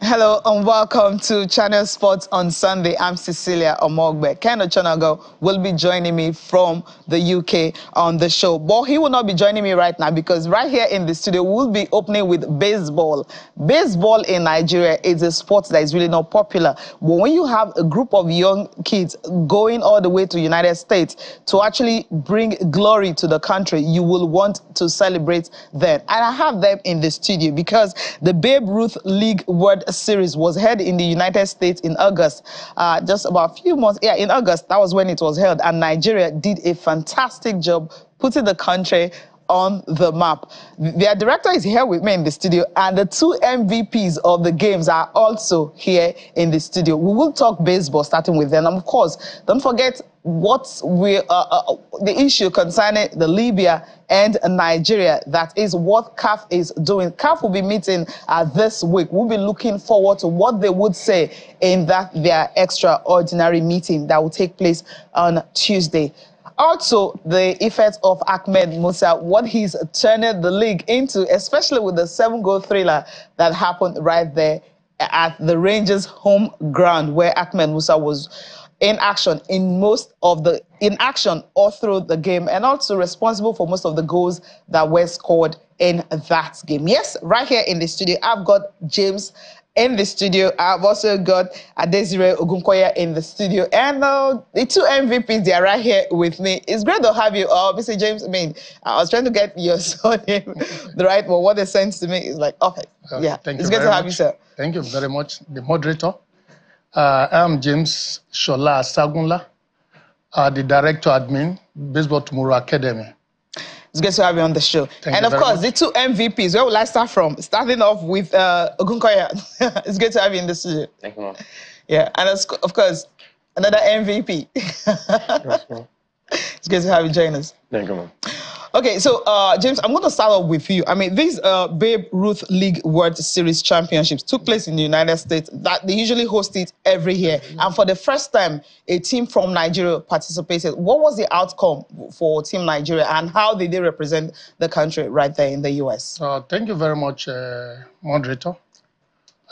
Hello and welcome to Channel Sports on Sunday. I'm Cecilia Omogbe. Ken Ochonago will be joining me from the UK on the show. But he will not be joining me right now because right here in the studio, we'll be opening with baseball. Baseball in Nigeria is a sport that is really not popular. But when you have a group of young kids going all the way to the United States to actually bring glory to the country, you will want to celebrate them. And I have them in the studio because the Babe Ruth League World Series was held in the United States in August, just about a few months. Yeah, in August, that was when it was held. And Nigeria did a fantastic job putting the country on the map. Their director is here with me in the studio, and the two MVPs of the games are also here in the studio. We will talk baseball starting with them. And of course, don't forget the issue concerning the Libya and Nigeria. That is what CAF is doing. CAF will be meeting this week. We'll be looking forward to what they would say in their extraordinary meeting that will take place on Tuesday. Also, the effect of Ahmed Musa, what he's turning the league into, especially with the 7-goal thriller that happened right there at the Rangers' home ground, where Ahmed Musa was in action all through the game, and also responsible for most of the goals that were scored in that game. Yes, right here in the studio, I've got James in the studio. I've also got Adesire Ogunkoya in the studio, and the two MVPs, they are right here with me. It's great to have you, Mr. James. I mean, I was trying to get your surname the right, but what they sent to me is like, okay, yeah, it's good to have you, sir. Thank you very much, the moderator. I'm James Shola Sagunla, the director admin, Baseball Tomorrow Academy. It's good to have you on the show. And of course, the two MVPs, where will I start from? Starting off with Ogunkoya. It's good to have you in the studio. Thank you, ma'am. Yeah, and of course, another MVP. Yes, ma'am. It's good to have you join us. Thank you, ma'am. Okay, so James, I'm going to start off with you. I mean, these Babe Ruth League World Series Championships took place in the United States. That they usually host it every year. And for the first time, a team from Nigeria participated. What was the outcome for Team Nigeria, and how did they represent the country right there in the U.S.? Thank you very much, moderator.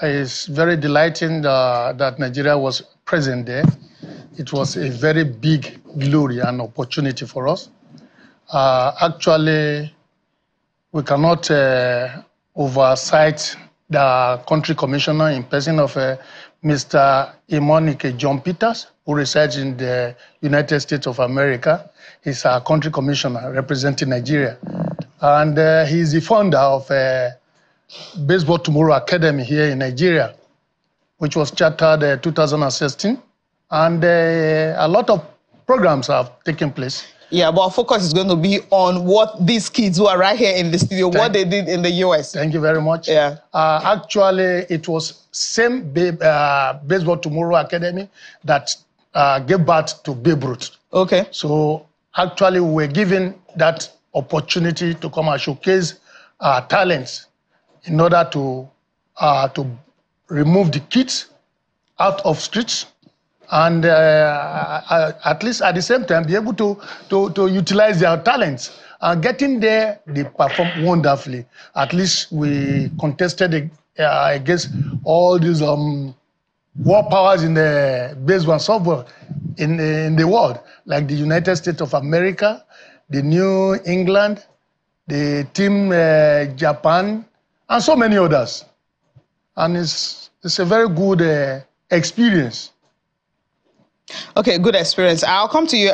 It's very delighting that Nigeria was present there. It was a very big glory and opportunity for us. Actually, we cannot oversight the country commissioner in person of Mr. Imonike John Peters, who resides in the United States of America. He's our country commissioner representing Nigeria. And he's the founder of Baseball Tomorrow Academy here in Nigeria, which was chartered 2016. And a lot of programs have taken place. Yeah, but our focus is going to be on what these kids who are right here in the studio, what they did in the U.S. Thank you very much. Yeah. Actually, it was same Baseball Tomorrow Academy that gave birth to Babe Ruth. Okay. So actually, we were given that opportunity to come and showcase our talents in order to remove the kids out of streets, and at least at the same time be able to utilize their talents. And getting there, they performed wonderfully. At least we contested against all these war powers in the baseball and softball in the world, like the United States of America, the New England, the team Japan, and so many others. And it's a very good experience. Okay, good experience. I'll come to you,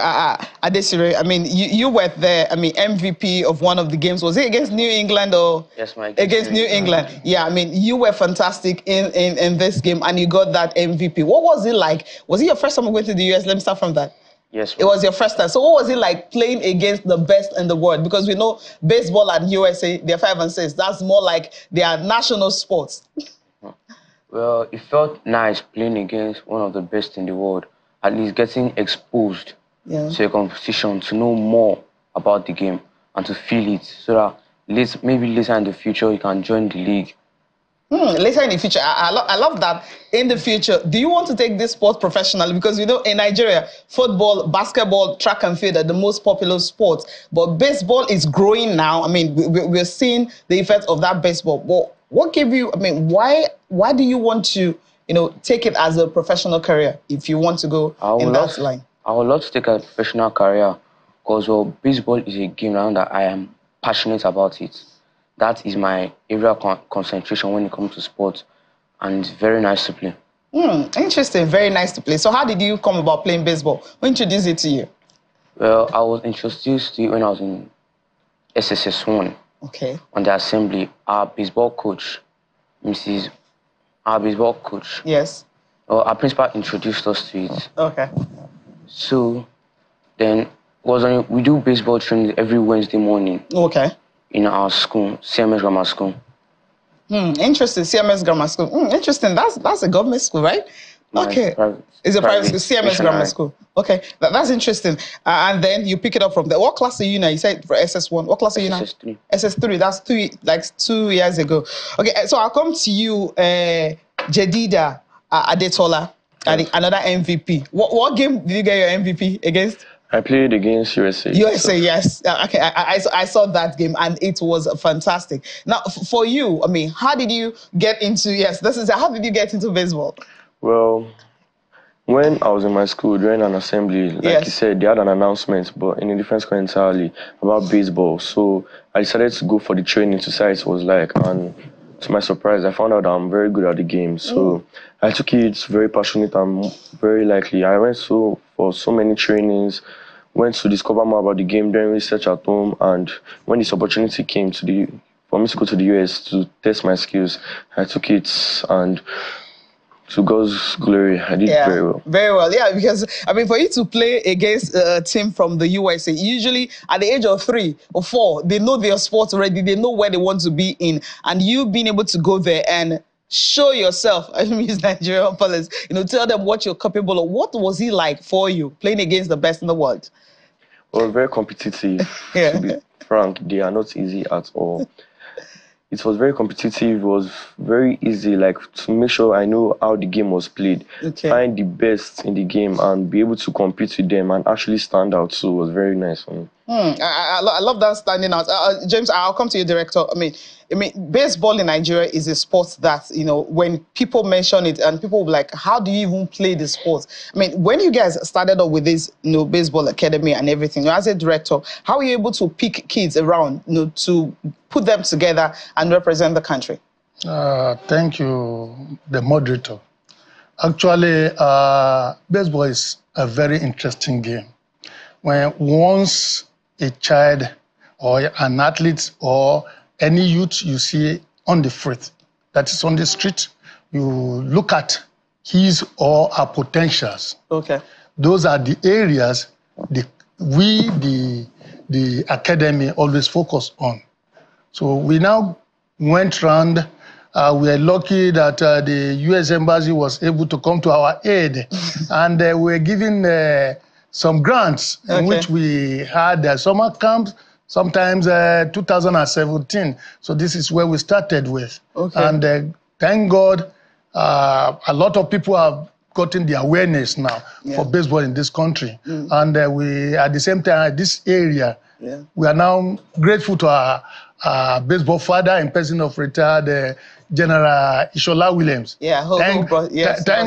Adesire. I mean, you were there. I mean, MVP of one of the games. Was it against New England or? Yes, ma'am. Against New England. Yeah, I mean, you were fantastic in this game, and you got that MVP. What was it like? Was it your first time going to the US? Let me start from that. Yes, ma'am. It was your first time. So what was it like playing against the best in the world? Because we know baseball and USA, they're 5 and 6. That's more like their national sports. Well, it felt nice playing against one of the best in the world. At least getting exposed to a competition, to know more about the game and to feel it, so that maybe later in the future you can join the league Later in the future, I love that. In the future, do you want to take this sport professionally? Because, you know, in Nigeria, football, basketball, track and field are the most popular sports. But baseball is growing now. I mean, we're seeing the effect of that baseball. But what gave you, I mean, why do you want to, you know, take it as a professional career if you want to go in that line? I would love to take a professional career because, well, baseball is a game now that I am passionate about it. That is my area of concentration when it comes to sports, and it's very nice to play. Interesting, very nice to play. So how did you come about playing baseball? Who introduced it to you? Well, I was introduced to it when I was in SSS1. Okay. On the assembly, our baseball coach, yes, our principal introduced us to it. Okay. So then we do baseball training every Wednesday morning. Okay. In our school, CMS Grammar School. Interesting, CMS Grammar School. Interesting. That's a government school, right? No, okay. It's a private school, CMS Grammar School. Okay, that's interesting. And then you pick it up from there. What class are you now? You said for SS1. What class are you now? SS3. SS3. That's 2 years ago. Okay, so I'll come to you, Jedida Adetola, another MVP. What game did you get your MVP against? I played against USA. USA, yes. Okay, I saw that game and it was fantastic. Now, for you, I mean, how did you get into, how did you get into baseball? Well, when I was in my school during an assembly, like you said, they had an announcement, but in a different school entirely, about baseball. So I decided to go for the training to see how it was like. And to my surprise, I found out that I'm very good at the game. So I took it very passionate and very likely. I went for so many trainings, went to discover more about the game, doing research at home, and when this opportunity came for me to go to the US to test my skills, I took it, and to God's glory, I did very well. Very well, yeah, because, I mean, for you to play against a team from the USA, usually at the age of 3 or 4, they know their sport already, they know where they want to be in, and you being able to go there and show yourself, I mean, Nigerian police, you know, tell them what you're capable of. What was it like for you, playing against the best in the world? Well, very competitive, to be frank. They are not easy at all. It was very competitive. It was very easy, like, to make sure I know how the game was played, find the best in the game and be able to compete with them and actually stand out. So it was very nice for me. I love that standing out. James, I'll come to you, Director. I mean, baseball in Nigeria is a sport that, you know, when people mention it and people will be like, how do you even play the sport? I mean, when you guys started up with this, you know, baseball academy and everything, as a director, how are you able to pick kids around, you know, to put them together and represent the country? Thank you, the moderator. Actually, baseball is a very interesting game. When once a child or an athlete or any youth you see on the field, that is on the street, you look at his or her potentials. Okay. Those are the areas the academy always focus on. So we now went round. We are lucky that the U.S. Embassy was able to come to our aid, and we're given some grants in which we had summer camps, sometimes 2017. So this is where we started with. And thank God, a lot of people have gotten the awareness now for baseball in this country. And we, at the same time, this area, we are now grateful to our baseball father in person of retired General Ishola Williams. Thank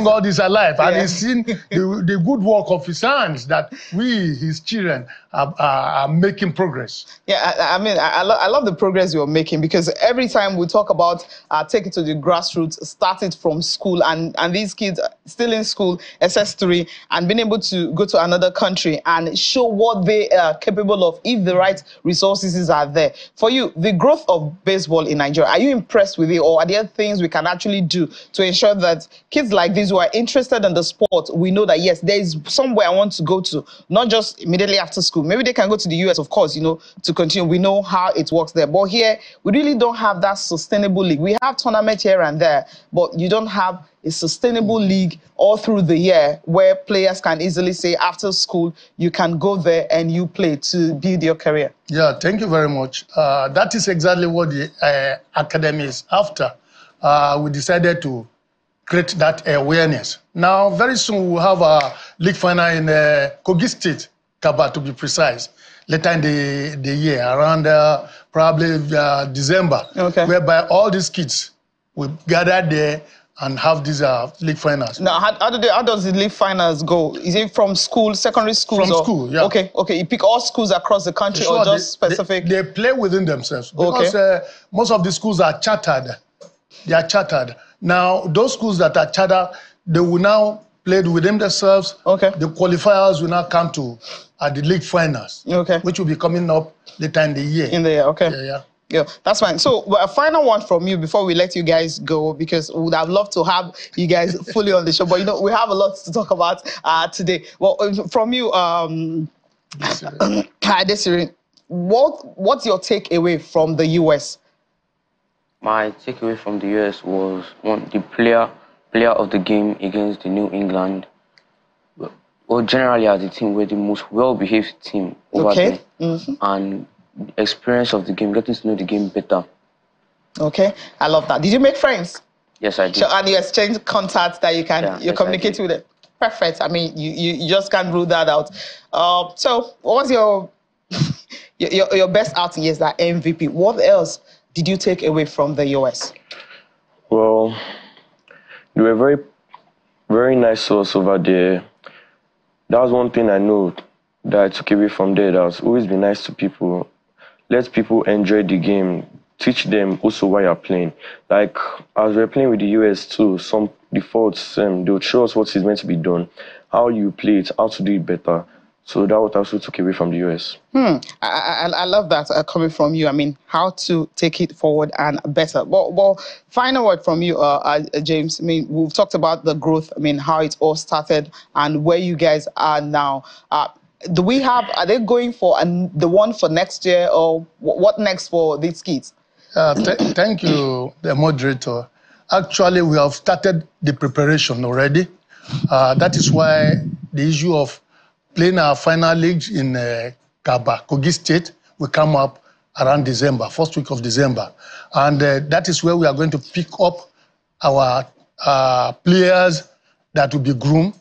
God he's alive. And he's seen the good work of his hands that we, his children, are making progress. I mean, I love the progress you're making, because every time we talk about take it to the grassroots, start it from school, and these kids are still in school, SS3, and being able to go to another country and show what they are capable of if the right resources are there. For you, the growth of baseball in Nigeria, are you impressed with it, or are there things we can actually do to ensure that kids like these who are interested in the sport, we know that, yes, there is somewhere I want to go to, not just immediately after school. Maybe they can go to the US, of course, you know, to continue. We know how it works there. But here, we really don't have that sustainable league. We have tournaments here and there, but you don't have a sustainable league all through the year where players can easily say, after school, you can go there and you play to build your career. Yeah, thank you very much. That is exactly what the academy is after. we decided to create that awareness. Now, very soon we'll have a league final in Kogi State, Kaba to be precise, later in the year, around probably December, whereby all these kids will gather there and have these league finals. Now, how does the league finals go? Is it from school, secondary schools? From school, yeah. Okay. You pick all schools across the country, or just specific? They play within themselves because most of the schools are chartered. They are chartered. Now, those schools that are chartered, they will now play within themselves. The qualifiers will now come to the league finals, which will be coming up later in the year. Yeah, that's fine. So, a final one from you before we let you guys go, because we would have loved to have you guys fully on the show. But, you know, we have a lot to talk about today. Well, from you, Adesiri, what's your takeaway from the U.S.? My takeaway from the US was the player of the game against the New England. Well, generally as a team, we're the most well-behaved team over there. And the experience of the game, getting to know the game better. I love that. Did you make friends? Yes, I did. So, and you exchange contacts that you can communicate with them. Perfect. I mean, you just can't rule that out. So, what was your your best outing? Yes, that MVP. What else did you take away from the US? Well, they were very, very nice to us over there. That was one thing I know that I took away from there. That was always be nice to people. Let people enjoy the game. Teach them also why you're playing. Like, as we're playing with the US too, some defaults, they would show us what is meant to be done, how you play it, how to do it better. So that was also took away from the US. I love that coming from you. I mean, how to take it forward and better. Well, final word from you, James. I mean, we've talked about the growth. I mean, how it all started and where you guys are now. Are they going for the one for next year, or what next for these kids? Thank you, the moderator. Actually, we have started the preparation already. That is why the issue of playing our final league in Kaba, Kogi State, will come up around December, first week of December. And that is where we are going to pick up our players that will be groomed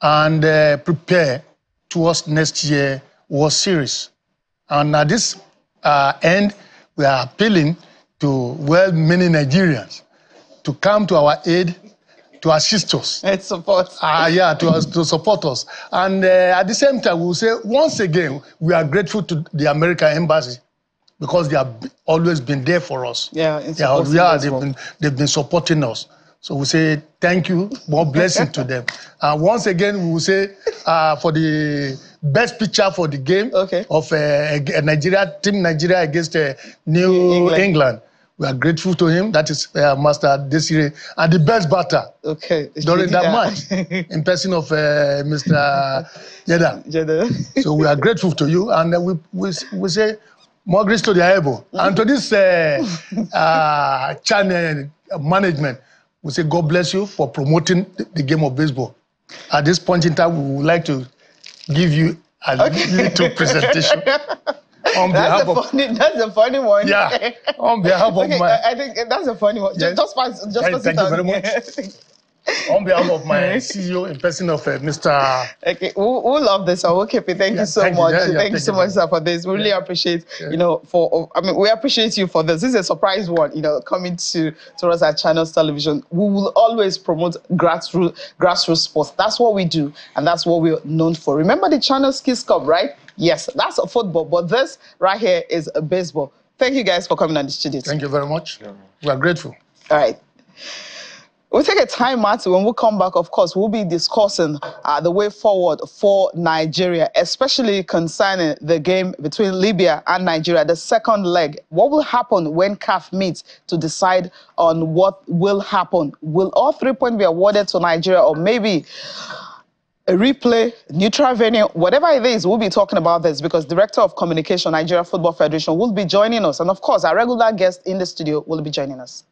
and prepare towards next year World Series. And at this end, we are appealing to many Nigerians to come to our aid, to assist us. And support. To support us. And at the same time, we'll say, once again, we are grateful to the American Embassy because they have always been there for us. They've been supporting us. So we say thank you, more blessing to them. And once again, we will say for the best picture for the game of Team Nigeria against New England. We are grateful to him. That is Master Desiree. And the best batter during that match in person of Mr. Jeda. So we are grateful to you. And we say more grace to the able. And to this channel management, we say God bless you for promoting the game of baseball. At this point in time, we would like to give you a little presentation. That's a funny one. Yeah, on behalf of I think that's a funny one. Yes. Just pass thank you very much. On behalf of my CEO in person of Mr. Okay, we love this. So keep it. Thank you so much. Thank you so much, sir, for this. We really appreciate, we appreciate you for this. This is a surprise one, coming to us at Channels Television. We will always promote grassroots sports. That's what we do, and that's what we're known for. Remember the Channels Kids Cup, right? Yes, that's a football, but this right here is a baseball. Thank you guys for coming on the studio. Thank you very much. We are grateful. All right. We'll take a time out. When we come back, of course, we'll be discussing the way forward for Nigeria, especially concerning the game between Libya and Nigeria, the second leg. What will happen when CAF meets to decide on what will happen? Will all 3 points be awarded to Nigeria, or maybe a replay, neutral venue, whatever it is? We'll be talking about this because Director of Communication, Nigeria Football Federation, will be joining us. And of course, our regular guest in the studio will be joining us.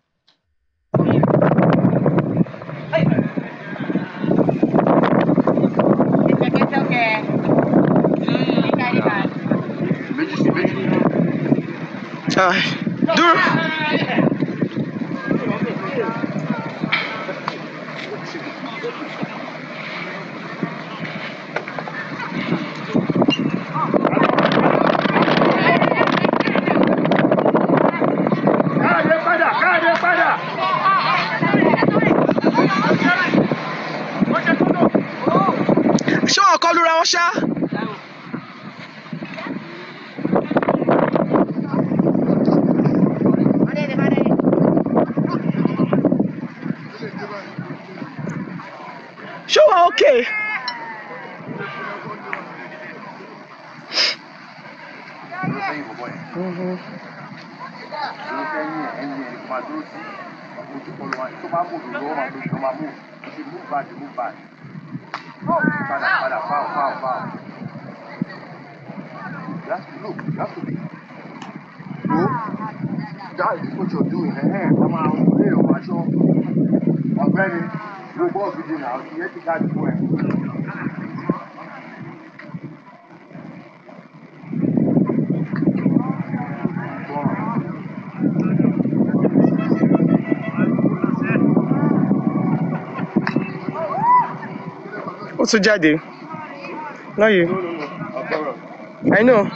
Mosha. Sure, okay. You have to be. That is what you're doing. Come on, my show. I'm ready. You go begin now. You have to catch the point. What's the jade? No, you. I know.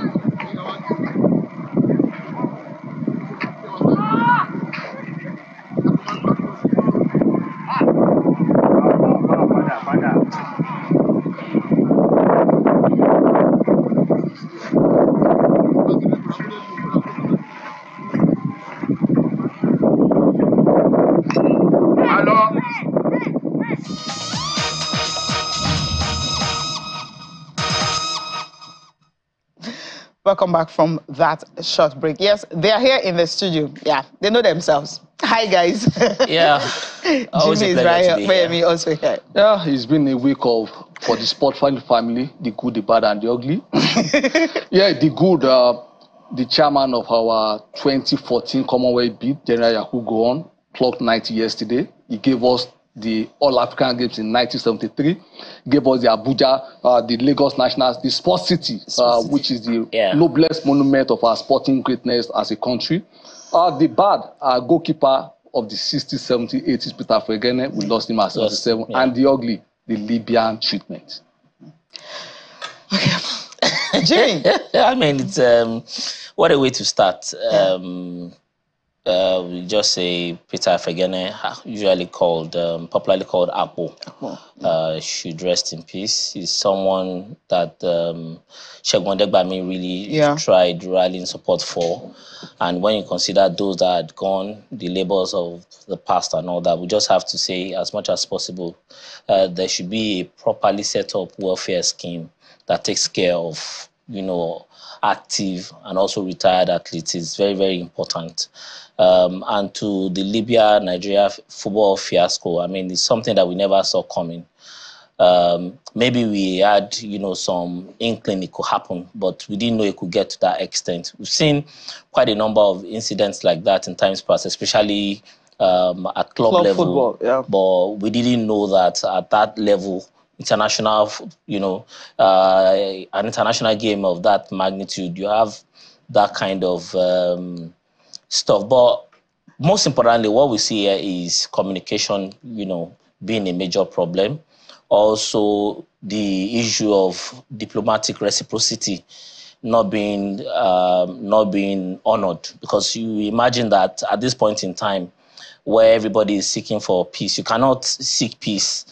Welcome back from that short break. Yes, they are here in the studio. Yeah, they know themselves. Hi, guys. Yeah. Jimmy is right here. Me also here. Yeah, it's been a week of for the sport family, the good, the bad, and the ugly. Yeah, the good, the chairman of our 2014 Commonwealth bid, General Yakubu Gowon, clocked 90 yesterday. He gave us the All-African Games in 1973, gave us the Abuja, the Lagos Nationals, the Sports City, which is the noblest monument of our sporting greatness as a country. The bad goalkeeper of the 60s, 70s, 80s, Peter Fregene, we lost him at 77, and the ugly, the Libyan treatment. Okay. Jimmy. I mean, it's what a way to start. We just say Peter Fregene, usually called, popularly called Akpo, should rest in peace. He's someone that Segun Odegbami really tried rallying support for. And when you consider those that had gone, the labors of the past and all that, we just have to say, as much as possible, there should be a properly set up welfare scheme that takes care of, active and also retired athletes. Is very, very important. And to the Libya-Nigeria football fiasco, I mean, it's something that we never saw coming. Maybe we had, some inkling it could happen, but we didn't know it could get to that extent. We've seen quite a number of incidents like that in times past, especially at club level. Football, but we didn't know that at that level, international, an international game of that magnitude, you have that kind of stuff. But most importantly, what we see here is communication, being a major problem. Also, the issue of diplomatic reciprocity not being honored, because you imagine that at this point in time, where everybody is seeking for peace, you cannot seek peace,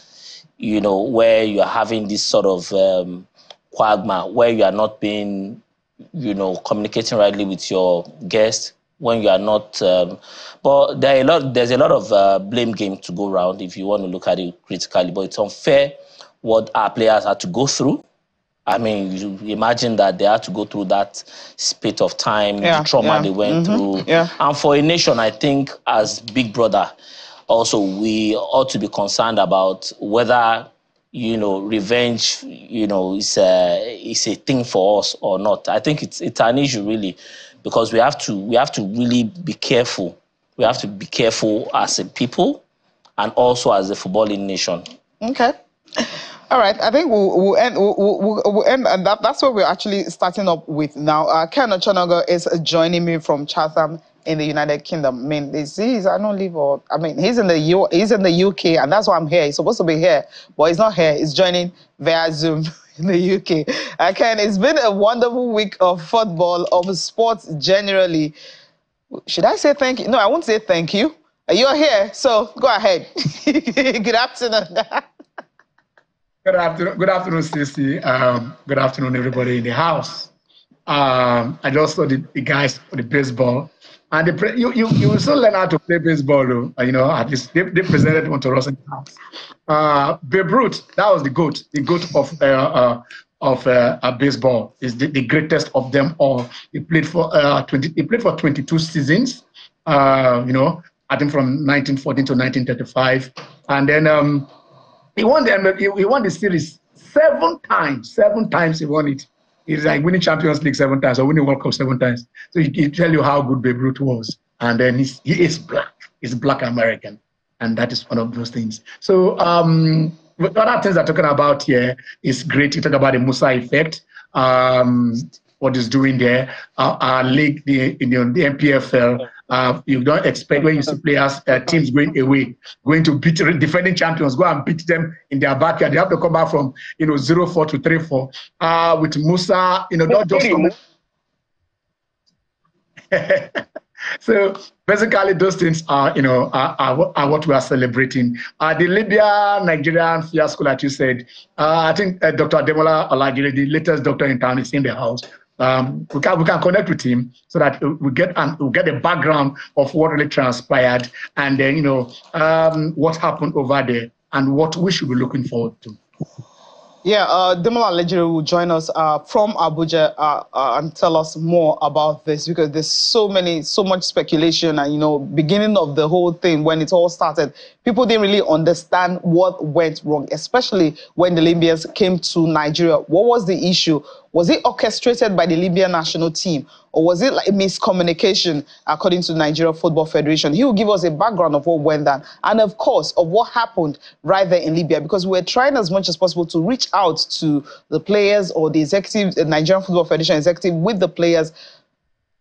where you are having this sort of quagmire, where you are not being, communicating rightly with your guests, when you are not. But there's a lot of blame game to go around if you want to look at it critically. But it's unfair what our players had to go through. I mean, you imagine that they had to go through that spate of time, the trauma they went through. Yeah. And for a nation, I think, as Big Brother, also, we ought to be concerned about whether, revenge, is a thing for us or not. I think it's an issue, really, because we have to really be careful. We have to be careful as a people and also as a footballing nation. Okay. All right, I think we'll end, and that's what we're actually starting up with now. Ken Ochonogo is joining me from Chatham in the United Kingdom. I mean, he's I don't live, or I mean, he's in the UK, and that's why I'm here. He's supposed to be here, but he's not here. He's joining via Zoom in the UK. Ken, it's been a wonderful week of football, of sports generally. Should I say thank you? No, I won't say thank you. You're here, so go ahead. Good afternoon. Good afternoon, Stacey. Good afternoon, everybody in the house. I just saw the guys for the baseball, and you will still learn how to play baseball, though. At least they presented one to us in the house. Babe Ruth, that was the goat of baseball. Is the greatest of them all. He played for 22 seasons. I think from 1914 to 1935, and then he won the series 7 times. 7 times he won it. It's like winning Champions League 7 times or winning World Cup 7 times. So he tell you how good Babe Ruth was. And then he is black. He's Black American, and that is one of those things. So other things I'm talking about here is great. You talk about the Musa effect. What is doing there? Our league, the MPFL. You don't expect when you see players, teams going away, going to beat defending champions, go and beat them in their backyard. They have to come back from 0-4 to 3-4. With Musa, not just come. So basically, those things are what we are celebrating. The Libya-Nigerian fiasco, like you said, I think Dr. Ademola Olajire, the latest doctor in town, is in the house. We can connect with him so that we get the background of what really transpired, and then what happened over there and what we should be looking forward to. Yeah, Ademola Olajire will join us from Abuja and tell us more about this, because there's so much speculation, and beginning of the whole thing when it all started, people didn't really understand what went wrong, especially when the Libyans came to Nigeria. What was the issue? Was it orchestrated by the Libyan national team, or was it like a miscommunication according to the Nigeria Football Federation? He will give us a background of what went down and, of course, of what happened right there in Libya, because we're trying as much as possible to reach out to the players or the executive, the Nigerian Football Federation executive with the players.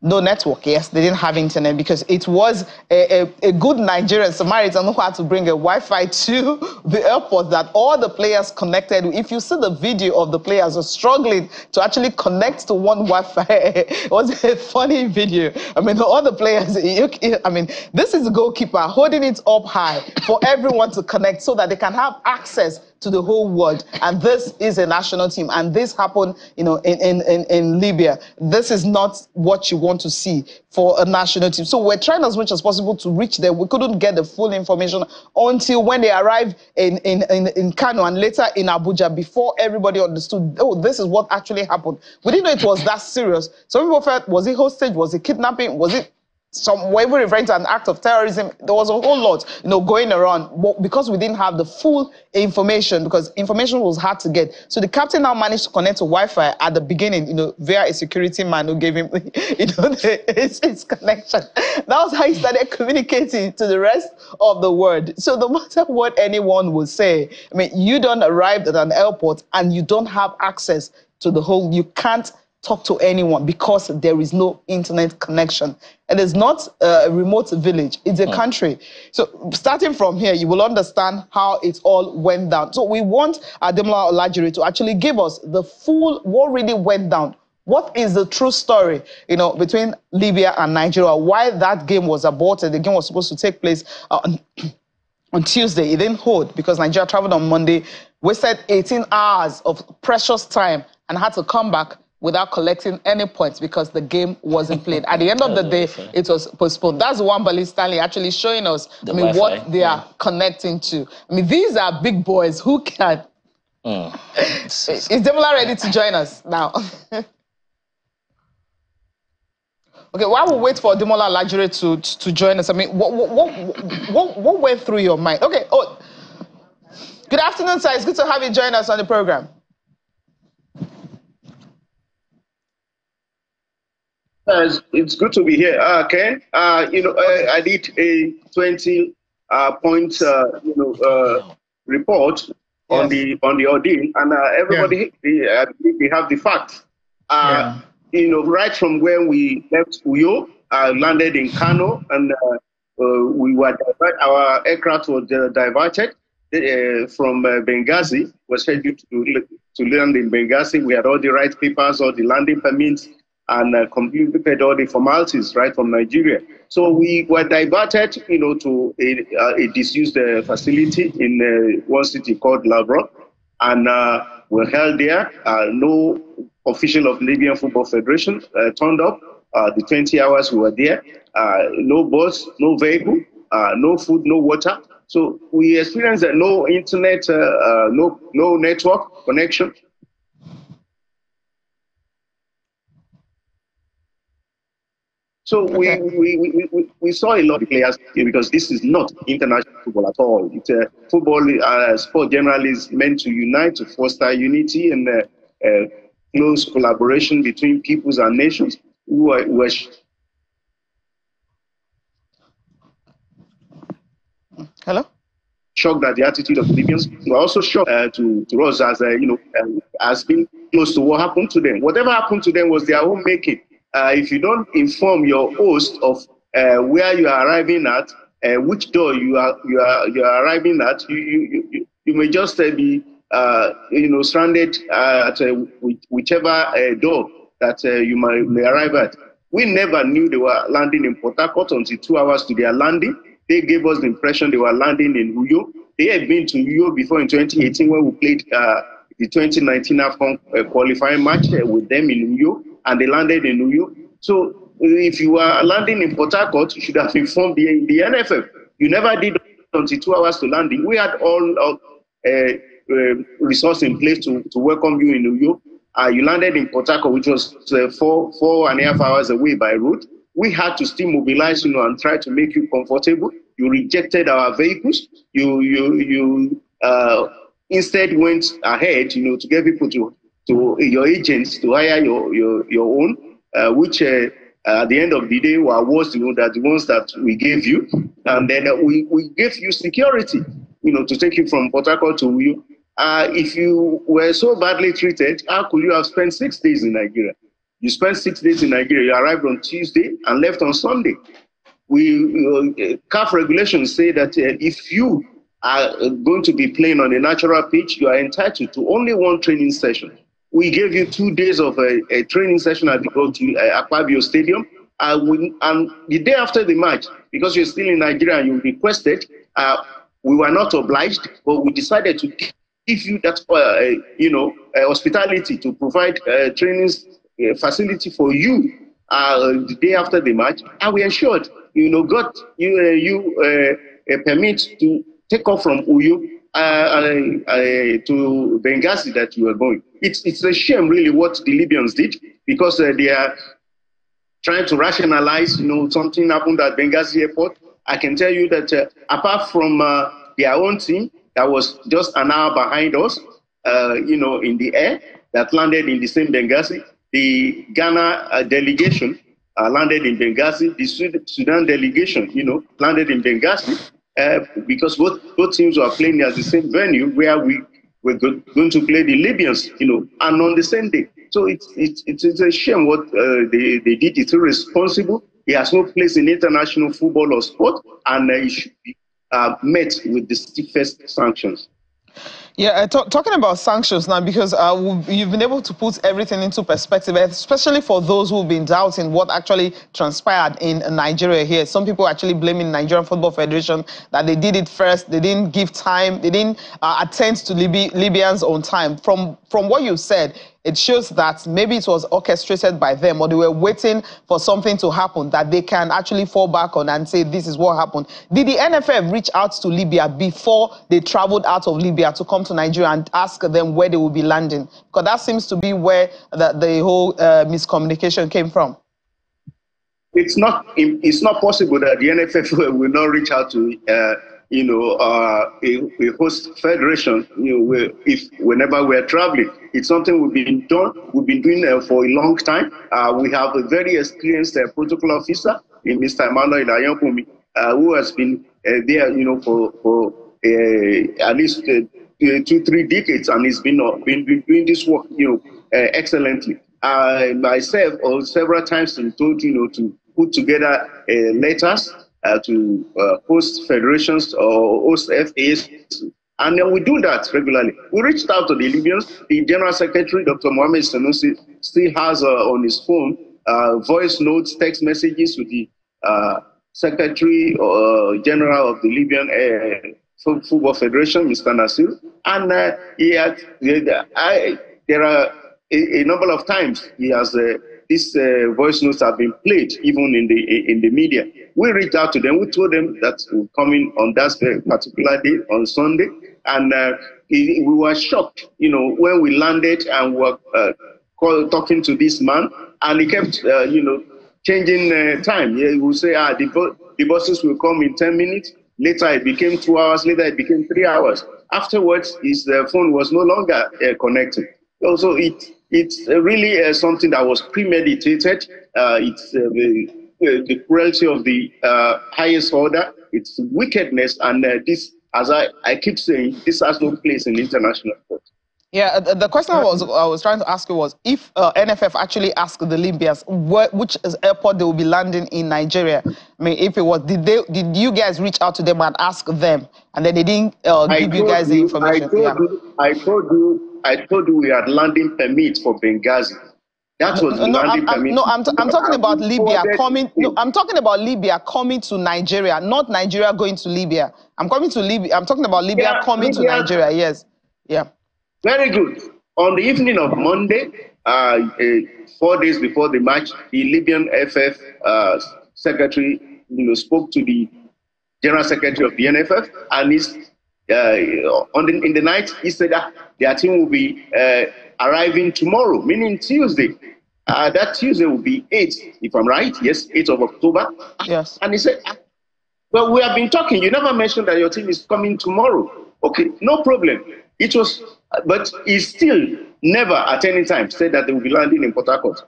No network, yes, they didn't have internet, because it was a good Nigerian Samaritan who had to bring a Wi-Fi to the airport that all the players connected. If you see the video of the players are struggling to actually connect to one Wi-Fi, it was a funny video. I mean, all the players, this is the goalkeeper holding it up high for everyone to connect so that they can have access to the whole world. And this is a national team, and this happened in Libya. This is not what you want to see for a national team. So we're trying as much as possible to reach them. We couldn't get the full information until when they arrived in Kano and later in Abuja, before everybody understood, oh, this is what actually happened. We didn't know it was that serious. Some people felt, was it hostage? Was it kidnapping? Was it some way we're referring to an act of terrorism? There was a whole lot, going around, but because we didn't have the full information, because information was hard to get. So the captain now managed to connect to Wi-Fi at the beginning, via a security man who gave him, his connection. That was how he started communicating to the rest of the world. So no matter what anyone will say, you don't arrive at an airport and you don't have access to the whole, you can't talk to anyone because there is no internet connection. And it's not a remote village, it's a country. So starting from here, you will understand how it all went down. So we want Ademola Olajire to actually give us the full, what really went down. What is the true story, between Libya and Nigeria? Why that game was aborted? The game was supposed to take place on Tuesday. It didn't hold because Nigeria traveled on Monday, wasted 18 hours of precious time and had to come back without collecting any points because the game wasn't played. At the end of the day, it was postponed. That's Wambali Stanley actually showing us, what they are connecting to. These are big boys who can. Is Demola ready to join us now? Okay, while we wait for Ademola Olajire to join us, what went through your mind? Okay, good afternoon, sir. It's good to have you join us on the program. It's good to be here, Ken. I did a 20-point, report on the Ordeal, and everybody, I believe they have the facts. Right from when we left Uyo, landed in Kano, and our aircraft was diverted from Benghazi. Was scheduled to land in Benghazi. We had all the right papers, all the landing permits, and completed all the formalities right from Nigeria. So we were diverted, to a disused facility in one city called Labrock. and were held there. No official of Libyan Football Federation turned up. The 20 hours we were there. No bus, no vehicle, no food, no water. So we experienced no internet, no network connection. So we saw a lot of players here because this is not international football at all. It's football sport generally is meant to unite, to foster unity and close collaboration between peoples and nations who were Hello? shocked at the attitude of the Libyans. We're also shocked to us as, as being close to what happened to them. Whatever happened to them was their own making. If you don't inform your host of where you are arriving at, which door you are arriving at, you may just be stranded at whichever door that you may arrive at. We never knew they were landing in Port Harcourt until 2 hours to their landing. They gave us the impression they were landing in Uyo. They had been to Uyo before in 2018 when we played the 2019 AFCON qualifying match with them in Uyo, and they landed in Uyo. So if you are landing in Port Harcourt, you should have informed the NFF. You never did until 2 hours to landing. We had all resources in place to welcome you in Uyo. You landed in Port Harcourt, which was 4.5 hours away by road. We had to still mobilize, and try to make you comfortable. You rejected our vehicles. You instead went ahead, to get people to your agents to hire your own, which at the end of the day were worse, than the ones that we gave you. And then we gave you security, to take you from Port Harcourt to Uyo. If you were so badly treated, how could you have spent 6 days in Nigeria? You spent 6 days in Nigeria. You arrived on Tuesday and left on Sunday. CAF regulations say that if you are going to be playing on a natural pitch, you are entitled to only one training session. We gave you 2 days of a training session at the Akpabio Stadium. And the day after the match, because you're still in Nigeria and you requested, we were not obliged, but we decided to give you that, hospitality to provide trainings facility for you the day after the match, and we ensured got you a permit to take off from Uyo to Benghazi that you were going. It's a shame really what the Libyans did, because they are trying to rationalize something happened at Benghazi airport. I can tell you that apart from their own team that was just an hour behind us in the air that landed in the same Benghazi, the Ghana delegation landed in Benghazi. The Sudan delegation, landed in Benghazi because both teams were playing at the same venue where we were going to play the Libyans, and on the same day. So it's a shame what they did. It's irresponsible. It has no place in international football or sport, and it should be met with the stiffest sanctions. Yeah, talking about sanctions now, because you've been able to put everything into perspective, especially for those who've been doubting what actually transpired in Nigeria here. Some people actually blaming Nigerian Football Federation that they did it first, they didn't give time, they didn't attend to Libyans on time. From what you said, it shows that maybe it was orchestrated by them, or they were waiting for something to happen that they can actually fall back on and say, this is what happened. Did the NFF reach out to Libya before they traveled out of Libya to come to Nigeria and ask them where they will be landing? Because that seems to be where the whole miscommunication came from. It's not possible that the NFF will not reach out to a host federation, whenever we're traveling. It's something we've been doing for a long time. We have a very experienced protocol officer in Mr. Emmanuel Ayonpumi, who has been there, for at least 2-3 decades, and he's been doing this work, excellently. Myself, several times, been told, to put together letters to host federations or host FAs, and then we do that regularly. We reached out to the Libyans. The General Secretary, Dr. Mohamed Sanusi, still has on his phone voice notes, text messages with the Secretary General of the Libyan Football Federation, Mr. Nasir, and there are a number of times he has these voice notes have been played even in the media. We reached out to them. We told them that we're coming on that particular day on Sunday, and we were shocked, when we landed and were talking to this man, and he kept, changing time. He would say, the buses will come in 10 minutes. Later, it became 2 hours. Later, it became 3 hours. Afterwards, his phone was no longer connected. Also, it's really something that was premeditated. It's the cruelty of the highest order. It's wickedness, and this, as I keep saying, this has no place in international court. Yeah, the question I was trying to ask you was if NFF actually asked the Libyans which airport they will be landing in Nigeria. I mean, if it was, did you guys reach out to them and ask them, and then they didn't give you guys the information? I told you we had landing permit for Benghazi. That was landing permit. No, I'm talking about Libya coming. No, I'm talking about Libya coming to Nigeria, not Nigeria going to Libya. I'm talking about Libya coming to Nigeria. Yes. Yeah. Very good. On the evening of Monday, 4 days before the match, the Libyan FF secretary, spoke to the general secretary of the NFF, and in the night he said that their team will be arriving tomorrow, meaning Tuesday. That Tuesday will be 8th, if I'm right. Yes, 8th of October. Yes. And he said, well, we have been talking. You never mentioned that your team is coming tomorrow. Okay, no problem. But he still never at any time said that they will be landing in Port Harcourt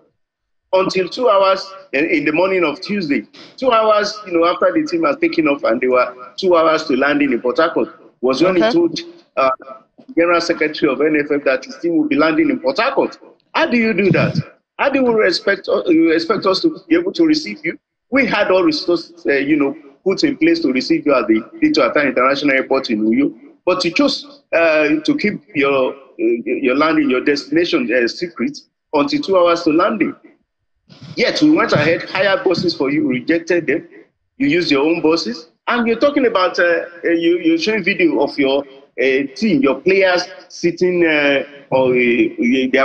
until 2 hours in the morning of Tuesday. 2 hours, after the team has taken off, and they were 2 hours to landing in Port Harcourt, was when he told General Secretary of NFF that his team will be landing in Port Harcourt. How do you do that? How do you expect us to be able to receive you? We had all resources, put in place to receive you at the Victor International Airport in Uyo. But you chose to keep your landing, your destination secret until 2 hours to landing. Yet we went ahead, hired buses for you, rejected them. You used your own buses, and you're talking about you're showing video of your team, your players sitting. There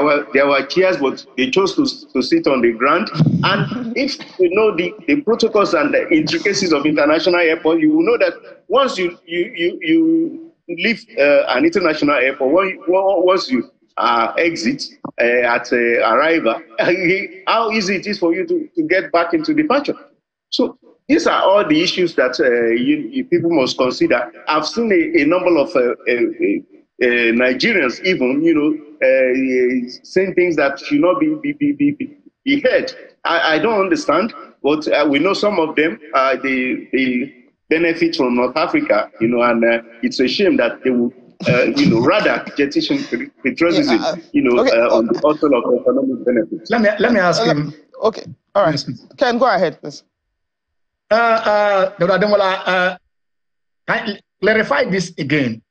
were chairs, but they chose to sit on the ground. And if you know the protocols and the intricacies of international airport, you will know that once you leave an international airport, once you exit at arrival, how easy it is for you to get back into departure. So these are all the issues that people must consider. I've seen a number of Nigerians even, saying things that should not be heard. I don't understand, but we know some of them, they benefit from North Africa, and it's a shame that they will, rather petition patriotism, on the author of economic benefits. Let me ask him. Okay, all right. Ken, go ahead, please. Dr. Ademola, clarify this again.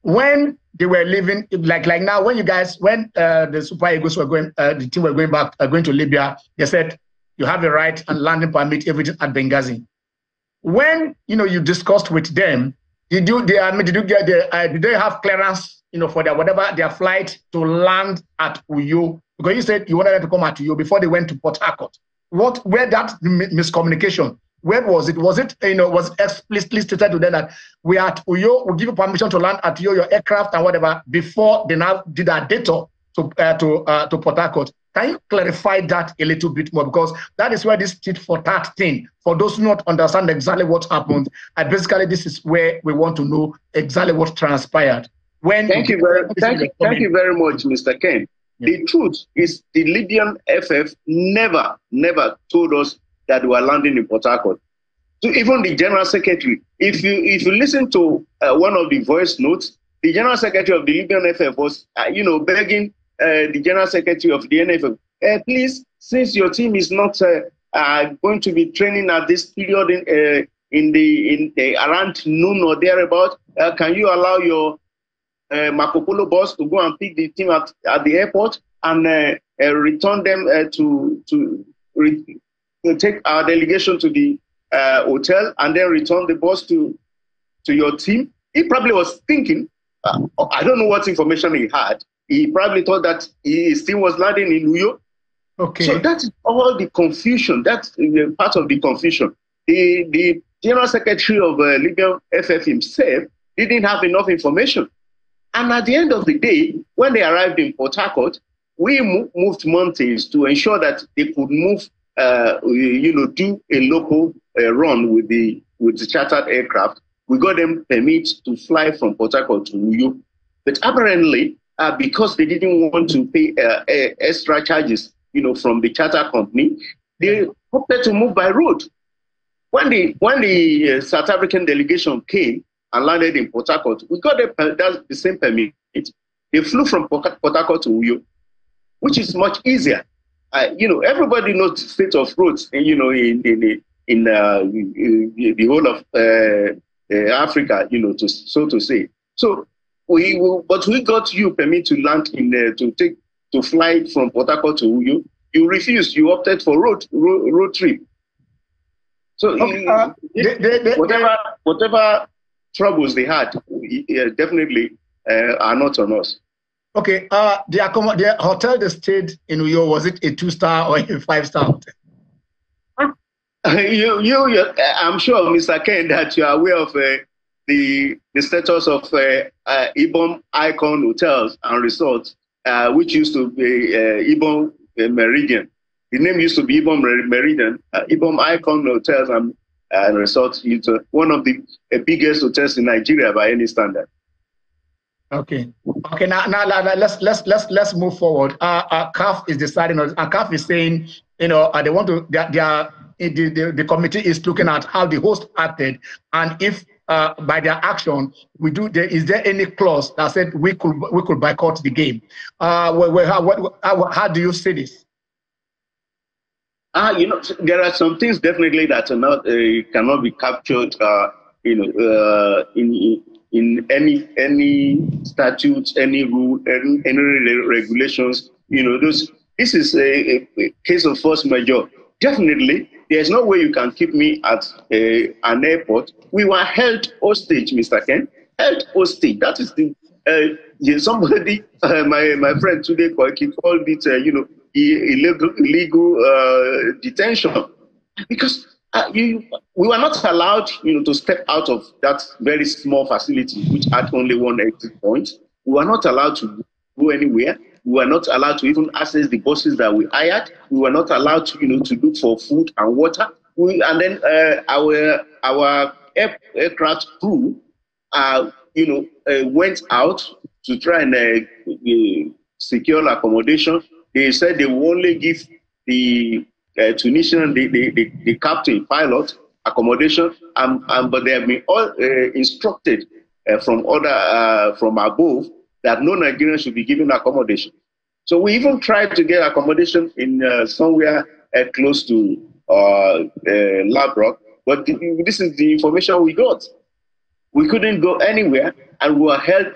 When they were leaving, like now, when the Super Eagles were going, the team were going to Libya, they said you have a right and landing permit, everything at Benghazi. When you discussed with them, did they have clearance for their flight to land at Uyo? Because you said you wanted them to come at Uyo before they went to Port Harcourt. Where that miscommunication? Where was it? Was it explicitly stated to them that we are at Uyo, we'll give you permission to land at Uyo, your aircraft and whatever, before they now did a detour to Port Harcourt? Can you clarify that a little bit more? Because that is where this tit for tat thing, for those who not understand exactly what happened, and basically this is where we want to know exactly what transpired. Thank you very much, Mr. Ken. Yeah. The truth is the Libyan FF never told us that we were landing in Port Harcourt. So even the General Secretary, if you listen to one of the voice notes, the General Secretary of the Libyan FF was, begging the General Secretary of the NFF, please, since your team is not going to be training at this period in around noon or thereabout, can you allow your Marco Polo bus to go and pick the team at the airport and return them to take our delegation to the hotel and then return the bus to your team? he probably was thinking, I don't know what information he had. He probably thought that he still was landing in New York. Okay. So that's all the confusion. That's part of the confusion. The General Secretary of Libyan FF himself didn't have enough information. And at the end of the day, when they arrived in Port Harcourt, we moved mountains to ensure that they could move, do a local run with the chartered aircraft. We got them permit to fly from Port Harcourt to New York. But apparently, because they didn't want to pay extra charges, from the charter company, they opted to move by road. When the South African delegation came and landed in Port Harcourt, we got the same permit. They flew from Port Harcourt to Uyo, which is much easier. Everybody knows the state of roads, in the whole of Africa, so to say. So we got you permit to land to fly from Port Harcourt to Uyo. You refused. You opted for road trip. So whatever troubles they had, definitely are not on us. Okay. The hotel they stayed in New York, was it a 2-star or a 5-star hotel? I'm sure, Mr. Ken, that you are aware of the status of Ibom Icon Hotels and Resorts, which used to be Ibom Meridian. The name used to be Ibom Meridian. Ibom Icon Hotels and Resorts is one of the biggest hotels in Nigeria by any standard. Okay. Now let's move forward. CAF is deciding. CAF is saying, they want to. The committee is looking at how the host acted, and if by their action is there any clause that said we could boycott the game? How do you see this? There are some things definitely that are not cannot be captured, in any statutes, any rule, any regulations. This is a case of force majeure. Definitely, there's no way you can keep me at an airport. We were held hostage, Mr. Ken. Held hostage. That is somebody, my friend today called it, illegal detention, because we were not allowed, to step out of that very small facility, which had only one exit point. We were not allowed to go anywhere. We were not allowed to even access the buses that we hired. We were not allowed to, to look for food and water. And then our aircraft crew, went out to try and secure accommodation. They said they will only give the Tunisian, the captain, pilot, accommodation, but they have been all instructed from above that no Nigerian should be given accommodation. So we even tried to get accommodation in somewhere close to Labrock, but this is the information we got. We couldn't go anywhere, and we were held.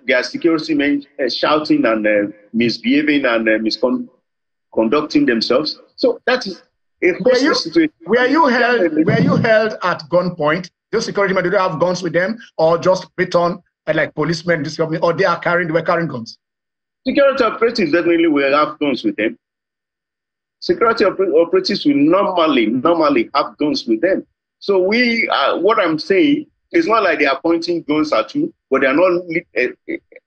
Their security men shouting and misbehaving and misconducting themselves. So that is a hostage situation. Were you held at gunpoint? Those security men, do they have guns with them, or just baton like policemen, or they were carrying guns? Security operatives definitely will have guns with them. Security operatives will normally have guns with them. So what I'm saying, it's not like they are pointing guns at you, but they are not,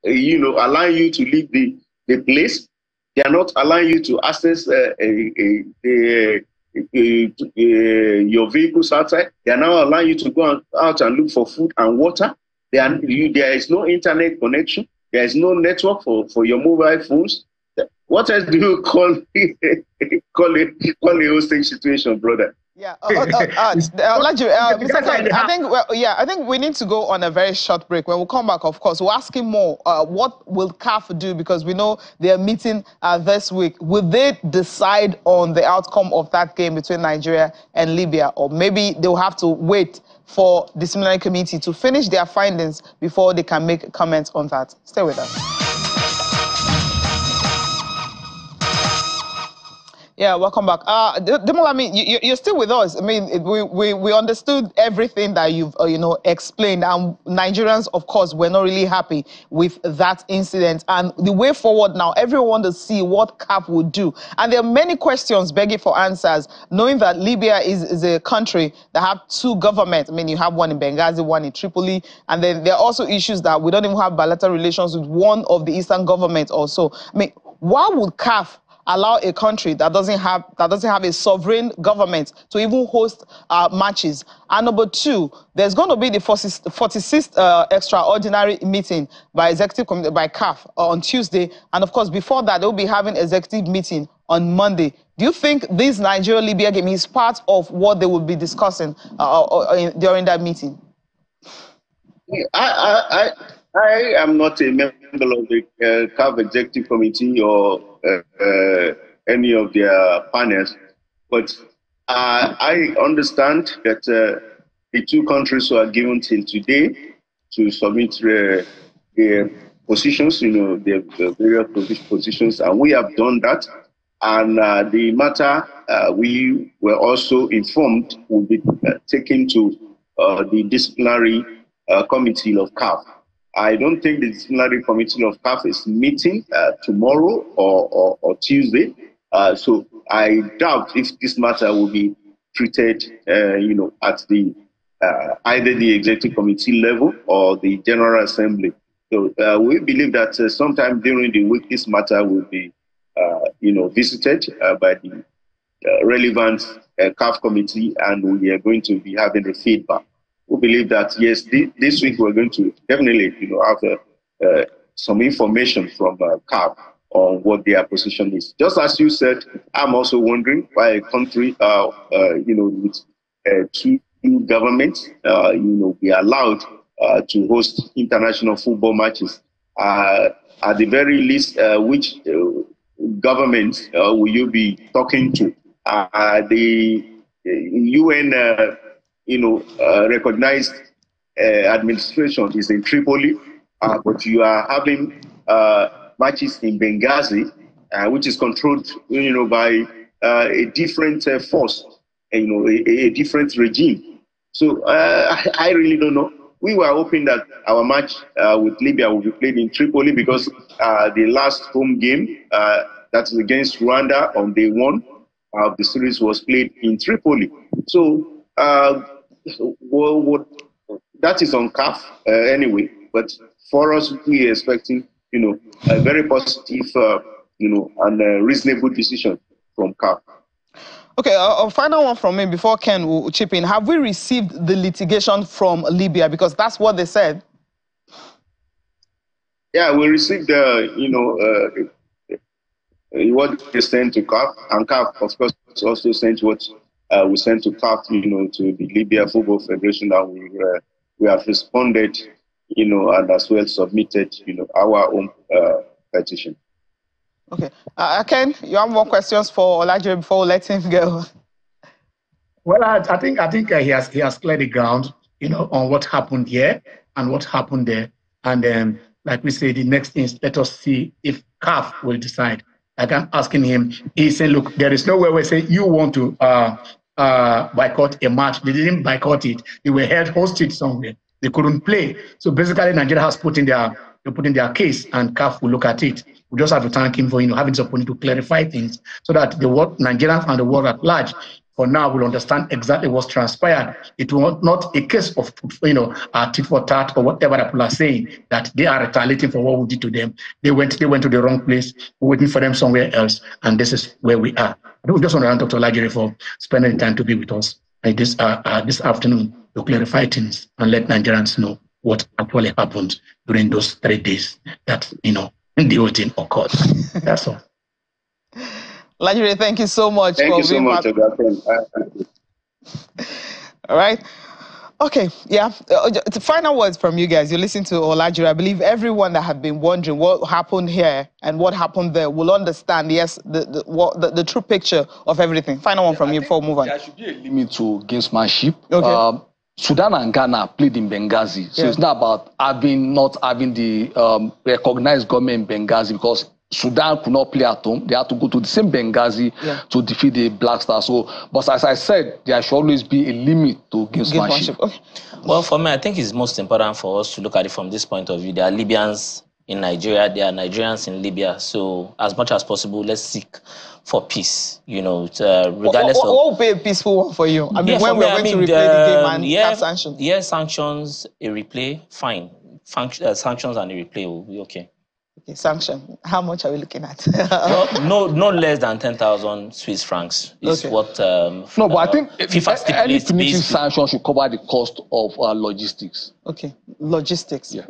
allowing you to leave the place. They are not allowing you to access your vehicles outside. They are now allowing you to go out and look for food and water. There is no internet connection. There is no network for your mobile phones. What else do you call a hostage situation, brother? Yeah, I think we need to go on a very short break. When we come back, of course, we'll ask him more. What will CAF do? Because we know they are meeting this week. Will they decide on the outcome of that game between Nigeria and Libya? Or maybe they'll have to wait for the disciplinary committee to finish their findings before they can make comments on that. Stay with us. Yeah, welcome back. Demola, I mean, you're still with us. I mean, we understood everything that you've explained, and Nigerians, of course, were not really happy with that incident. And the way forward now, everyone wants to see what CAF would do. And there are many questions begging for answers, knowing that Libya is a country that have two governments. I mean, you have one in Benghazi, one in Tripoli, and then there are also issues that we don't even have bilateral relations with one of the Eastern governments also. I mean, why would CAF allow a country that doesn't have a sovereign government to even host matches? And number two, there's going to be the 46th extraordinary meeting by executive committee by CAF on Tuesday, and of course before that they'll be having executive meeting on Monday. Do you think this Nigeria-Libya game is part of what they will be discussing during that meeting? I am not a member of the CAF executive committee or any of their panels, but I understand that the two countries were given till today to submit their positions, their various positions, and we have done that. And the matter we were also informed will be taken to the disciplinary committee of CAF. I don't think the disciplinary committee of CAF is meeting tomorrow or Tuesday. So I doubt if this matter will be treated, at the either the executive committee level or the General Assembly. So we believe that sometime during the week this matter will be, visited by the relevant CAF committee, and we are going to be having the feedback. We believe that, yes, this week we're going to definitely, have some information from CAF on what their position is. Just as you said, I'm also wondering why a country, with two governments, be allowed to host international football matches. At the very least, which government will you be talking to? The UN recognized administration is in Tripoli, but you are having matches in Benghazi, which is controlled, by a different force, a different regime. So I really don't know. We were hoping that our match with Libya will be played in Tripoli because the last home game, that's against Rwanda on day one of the series, was played in Tripoli. So that is on CAF anyway, but for us, we are expecting, a very positive, and a reasonable decision from CAF. Okay, a final one from me before Ken will chip in. Have we received the litigation from Libya? Because that's what they said. Yeah, we received, what they sent to CAF, and CAF, of course, also sent what we sent to CAF, to the Libya Football Federation, and we have responded, and as well submitted, our own petition. Okay, Ken, you have more questions for Olajire before we let him go? Well, I think he has cleared the ground, on what happened here and what happened there, and like we say, the next thing is let us see if CAF will decide. Like I'm asking him, he said, look, there is no way we say you want to boycott a match. They didn't boycott it. They were held hostage somewhere. They couldn't play. So basically, Nigeria has put in their case, and CAF will look at it. We just have to thank him for having the opportunity to clarify things so that the world, Nigerians and the world at large, for now will understand exactly what's transpired. It was not a case of tit for tat or whatever that people are saying that they are retaliating for what we did to them. They went to the wrong place. We're waiting for them somewhere else, and this is where we are. I just want to thank Dr. Olajire for spending the time to be with us this afternoon to clarify things and let Nigerians know what actually happened during those 3 days that the whole thing occurred. That's all. Olajire, thank you so much. Thank you so much. All right. Okay, yeah. The final words from you guys. You listen to Olajire. I believe everyone that had been wondering what happened here and what happened there will understand, yes, the true picture of everything. Final one from you before we move on. There should be a limit to gamesmanship. Okay. Sudan and Ghana played in Benghazi. So it's not about not having the recognized government in Benghazi, because Sudan could not play at home. They had to go to the same Benghazi to defeat the Black Stars. So, but as I said, there should always be a limit to gamesmanship. Okay. Well, for me, I think it's most important for us to look at it from this point of view. There are Libyans in Nigeria, there are Nigerians in Libya. So, as much as possible, let's seek for peace. You know, regardless of what will be a peaceful one for you? I mean, when we're going to replay the game and have sanctions. Yeah, sanctions, a replay, fine. Sanctions and a replay will be okay. Okay, sanction. How much are we looking at? no less than 10,000 Swiss francs is what. No, but I think any punitive sanction should cover the cost of logistics. Okay, logistics. Yes.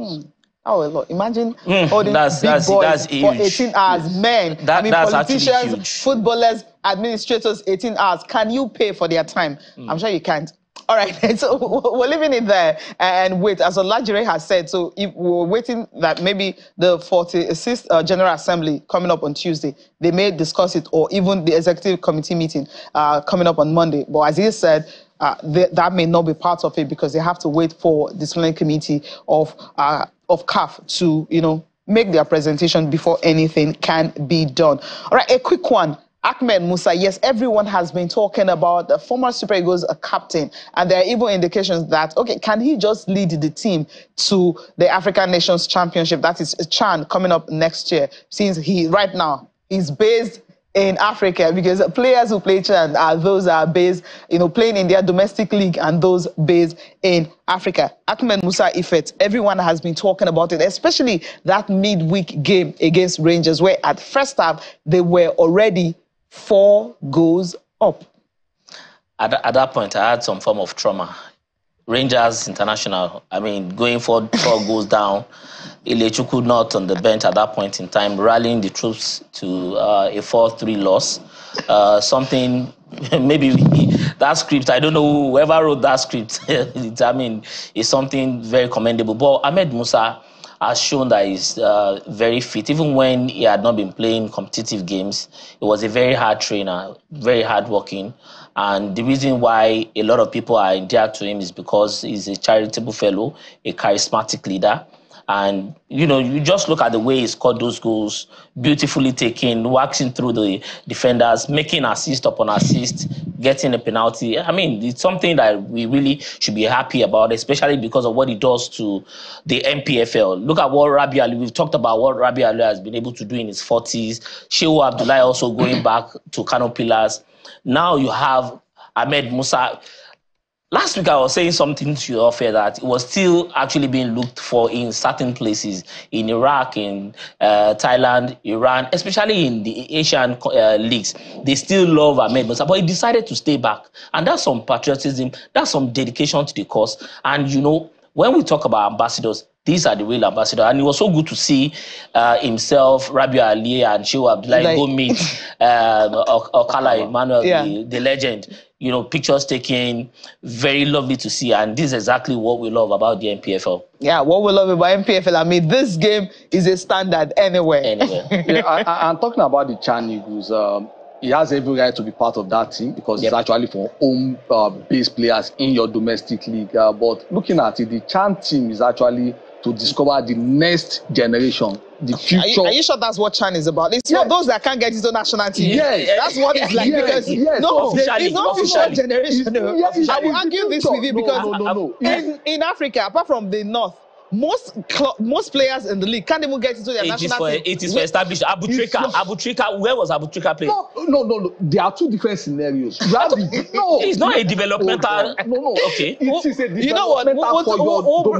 Oh, Lord. Imagine holding that's boys for 18 hours. Men, politicians, footballers, administrators, 18 hours. Can you pay for their time? I'm sure you can't. All right, so we're leaving it there and wait. As Olajire has said, so if we're waiting that maybe the 46th General Assembly coming up on Tuesday, they may discuss it, or even the executive committee meeting coming up on Monday. But as he said, that may not be part of it because they have to wait for the disciplinary committee of CAF to, you know, make their presentation before anything can be done. All right, a quick one. Ahmed Musa, yes, everyone has been talking about the former Super Eagles captain, and there are even indications that, okay, can he just lead the team to the African Nations Championship? That is CHAN coming up next year, since he, right now, is based in Africa, because players who play CHAN are those that are based, you know, playing in their domestic league and those based in Africa. Ahmed Musa Ifet, everyone has been talking about it, especially that midweek game against Rangers, where at first half, they were already 4 goals up. At that point, I had some form of trauma. Rangers International, I mean, going for 4 goals down, Ilechukwu not on the bench at that point in time, rallying the troops to a 4-3 loss. Something, maybe that script, I don't know whoever wrote that script, I mean, it's something very commendable. But Ahmed Musa has shown that he's very fit. Even when he had not been playing competitive games, he was a very hard trainer, very hardworking. And the reason why a lot of people are endeared to him is because he's a charitable fellow, a charismatic leader. And, you know, you just look at the way he scored those goals, beautifully taken, waxing through the defenders, making assist upon assist, getting a penalty. I mean, it's something that we really should be happy about, especially because of what he does to the MPFL. Look at what Rabi Ali, we've talked about what Rabi Ali has been able to do in his 40s. Shehu Abdullahi also going back to Kano Pillars. Now you have Ahmed Musa. Last week I was saying something to you off here that it was still actually being looked for in certain places, in Iraq, in Thailand, Iran, especially in the Asian leagues. They still love Ahmed Musa, but he decided to stay back. And that's some patriotism, that's some dedication to the cause. And, you know, when we talk about ambassadors, these are the real ambassadors. And it was so good to see himself, Rabi Ali and Shehu Abdullahi go meet Okala Emmanuel, the legend. You know, pictures taken, very lovely to see. And this is exactly what we love about the MPFL. Yeah, what we love about MPFL, I mean, this game is a standard anywhere. I'm talking about the CHAN Eagles. He has every right to be part of that team because it's actually for home-based players in your domestic league. But looking at it, the CHAN team is actually to discover the next generation, the future. Are you sure that's what CHAN is about? It's for those that can't get into national team. Yes. That's what it's like. Because no, it's not future generation. I will argue this with you because in Africa, apart from the North, most players in the league can't even get into their national team. It is for established. Abu Trika, where was Abu Trika playing? No. There are 2 different scenarios. It's not a developmental. No. Okay. It is a developmental. You know what?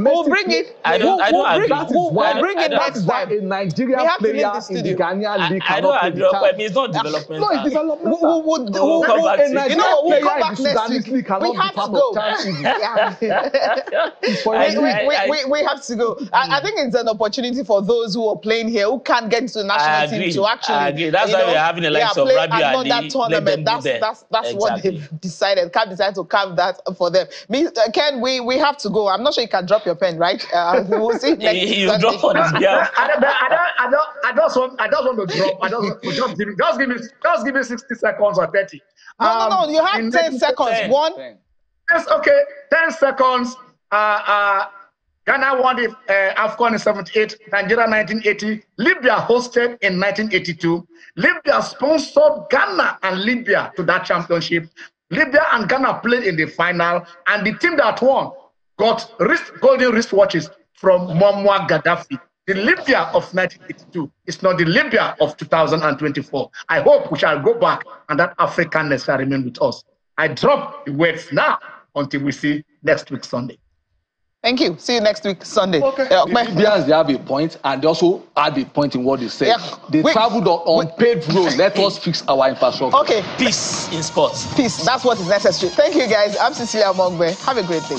We'll bring it. I don't agree. We'll bring it next time. A Nigerian player in the Ghanaian league. I don't agree. It's not developmental. No, it's developmental. We'll come back. You know what? We'll come back next week. We have to go. We have to go. I think it's an opportunity for those who are playing here who can't get into the national team to actually. I agree. That's why we're having the likes of Rabi Ali. That tournament. That's what they've decided. CAF decided to carve that for them. Ken, we have to go. I'm not sure you can drop your pen, right? We'll see next you drop on his behalf. I just want to drop. Just give me 60 seconds or 30. No. You have 10 seconds. 10. Yes, okay. 10 seconds. Ghana won the AFCON in 78, Nigeria 1980, Libya hosted in 1982. Libya sponsored Ghana and Libya to that championship. Libya and Ghana played in the final, and the team that won got golden wristwatches from Muammar Gaddafi. The Libya of 1982 is not the Libya of 2024. I hope we shall go back and that Africanness shall remain with us. I drop the words now until we see next week Sunday. Thank you. See you next week Sunday. Okay. The Libyans, they have a point, and they also had a point in what they said. Yeah. They traveled on paved road. Let us fix our infrastructure. Okay. Peace in sports. Peace. That's what is necessary. Thank you, guys. I'm Cecilia Mogbe. Have a great day.